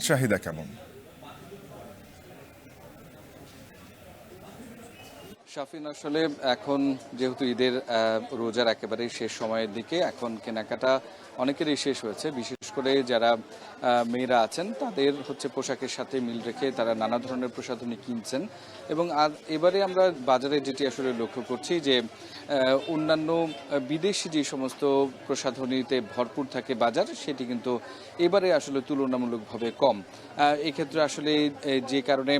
চাহিদা কেমন? শাফিন, আসলে এখন যেহেতু ঈদের রোজার একেবারে শেষ সময়ের দিকে, এখন কেনাকাটা অনেকেরই শেষ হয়েছে। বিশেষ করে যারা মেয়েরা আছেন তাদের হচ্ছে পোশাকের সাথে মিল রেখে তারা নানা ধরনের প্রসাধনী কিনছেন। এবং আর এবারে আমরা বাজারে যেটি আসলে লক্ষ্য করছি যে অন্যান্য বিদেশি যে সমস্ত প্রসাধনীতে ভরপুর থাকে বাজার, সেটি কিন্তু এবারে আসলে তুলনামূলকভাবে কম। এক্ষেত্রে আসলে যে কারণে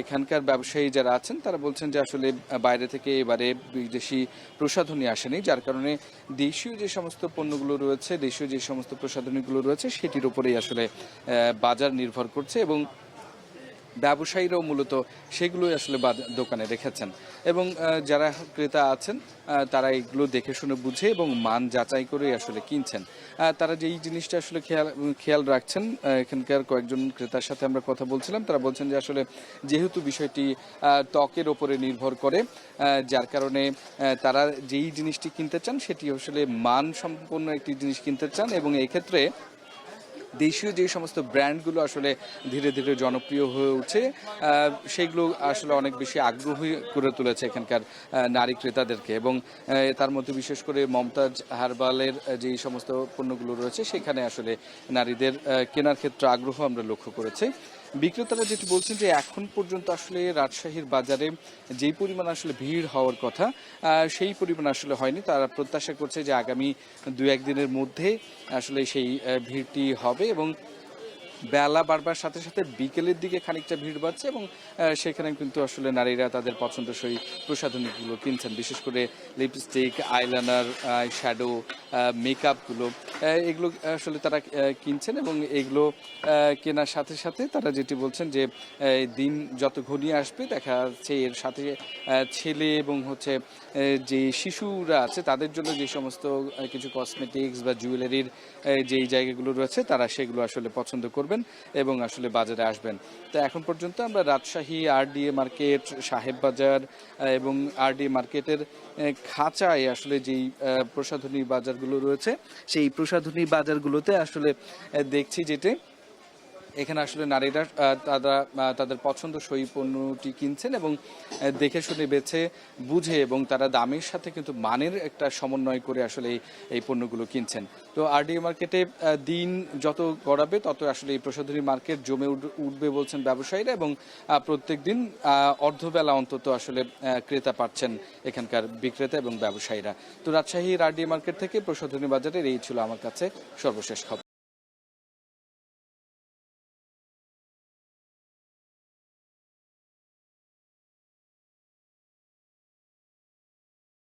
এখানকার ব্যবসায়ী যারা আছেন তারা বলছেন যে আসলে বাইরে থেকে এবারে বিদেশি প্রসাধনী আসেনি, যার কারণে দেশীয় যে সমস্ত পণ্যগুলো রয়েছে, দেশীয় যে সমস্ত প্রসাধনীগুলো রয়েছে সেটির উপরেই আসলে বাজার নির্ভর করছে। এবং ব্যবসায়ীরাও মূলত সেগুলোই আসলে দোকানে রেখেছেন। এবং যারা ক্রেতা আছেন তারা এগুলো দেখে শুনে বুঝে এবং মান যাচাই করে আসলে কিনছেন। তারা যেই জিনিসটা আসলে খেয়াল রাখছেন, এখানকার কয়েকজন ক্রেতার সাথে আমরা কথা বলছিলাম, তারা বলছেন যে আসলে যেহেতু বিষয়টি ত্বকের ওপরে নির্ভর করে, যার কারণে তারা যেই জিনিসটি কিনতে চান সেটি আসলে মান সম্পন্ন একটি জিনিস কিনতে চান। এবং এক্ষেত্রে দেশীয় যে সমস্ত ব্র্যান্ডগুলো আসলে ধীরে ধীরে জনপ্রিয় হয়ে উঠছে, সেগুলো আসলে অনেক বেশি আগ্রহী করে তুলেছে এখানকার নারী ক্রেতাদেরকে। এবং তার মধ্যে বিশেষ করে মমতাজ হার্বালের যেই সমস্ত পণ্যগুলো রয়েছে সেখানে আসলে নারীদের কেনার ক্ষেত্রে আগ্রহ আমরা লক্ষ্য করেছি। বিক্রেতারা যেটি বলছেন যে এখন পর্যন্ত আসলে রাজশাহীর বাজারে যেই পরিমাণ আসলে ভিড় হওয়ার কথা সেই পরিমাণ আসলে হয়নি। তারা প্রত্যাশা করছে যে আগামী 2-1 দিনের মধ্যে আসলে সেই ভিড়টি হবে। এবং বেলা বাড়বার সাথে সাথে বিকেলের দিকে খানিকটা ভিড় বাড়ছে এবং সেখানে কিন্তু আসলে নারীরা তাদের পছন্দসই প্রসাধনীগুলো কিনছেন। বিশেষ করে লিপস্টিক, আইলাইনার, শ্যাডো, মেকআপগুলো, এগুলো আসলে তারা কিনছেন। এবং এগুলো কেনার সাথে সাথে তারা যেটি বলছেন যে দিন যত ঘনিয়ে আসবে দেখা যাচ্ছে এর সাথে ছেলে এবং হচ্ছে যে শিশুরা আছে তাদের জন্য যে সমস্ত কিছু কসমেটিক্স বা জুয়েলারির যেই জায়গাগুলো রয়েছে তারা সেগুলো আসলে পছন্দ করবেন এবং আসলে বাজারে আসবেন। তো এখন পর্যন্ত আমরা রাজশাহী আরডিএ মার্কেট, সাহেব বাজার এবং আরডিএ মার্কেটের খাঁচায় আসলে যেই প্রসাধনী বাজারগুলো রয়েছে সেই প্রসাধনী বাজারগুলোতে আসলে দেখছি যেটা এখানে আসলে নারীরা তাদের পছন্দসই পণ্যটি কিনছেন এবং দেখে শুনে বেছে বুঝে এবং তারা দামের সাথে কিন্তু মানের একটা সমন্বয় করে আসলে এই পণ্যগুলো কিনছেন। তো আরডিএ মার্কেটে দিন যত গড়াবে তত আসলে এই প্রসাধনী মার্কেট জমে উঠবে বলছেন ব্যবসায়ীরা। এবং প্রত্যেক দিন অর্ধবেলা অন্তত আসলে ক্রেতা পাচ্ছেন এখানকার বিক্রেতা এবং ব্যবসায়ীরা। তো রাজশাহীর আরডিএ মার্কেট থেকে প্রসাধনী বাজারের এই ছিল আমার কাছে সর্বশেষ খবর।